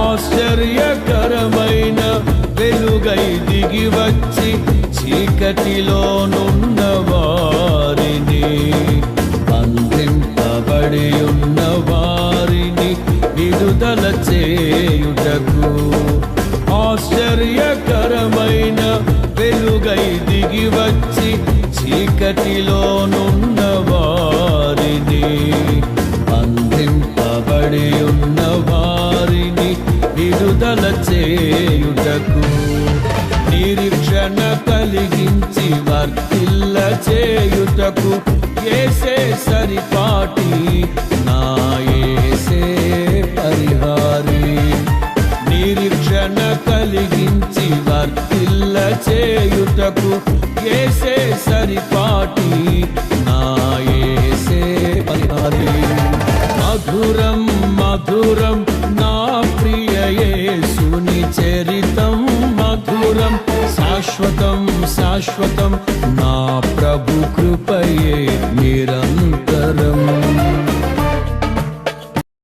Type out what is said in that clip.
ఆశ్చర్యకరమైన వెలుగై దిగి వచ్చి చీకటిలోనున్న వారిని, బంధింపబడి ఉన్న వారిని విడుదల చేయుటకు, ఆశ్చర్యకరమైన వెలుగై దిగి వచ్చి చీకటిలోనున్న వారిని, బంధింపబడి ఉన్న వారిని విడుదల చేయుటకు, నిరీక్షణ కలిగించి వర్తిల్ల చేయుటకు యేసే సరిపాటి, నా యేసే పరిహారి. నిరీక్షణ కలిగించి వర్తిల్ల చేయుటకు యేసే సరిపాటి, నా యేసే పరిహారి. మధురం మధురం నా ప్రియ యేసుని చరితం, మధురం శాశ్వతం శాశ్వతం నా ప్రభు కృపయే నిరంతరం.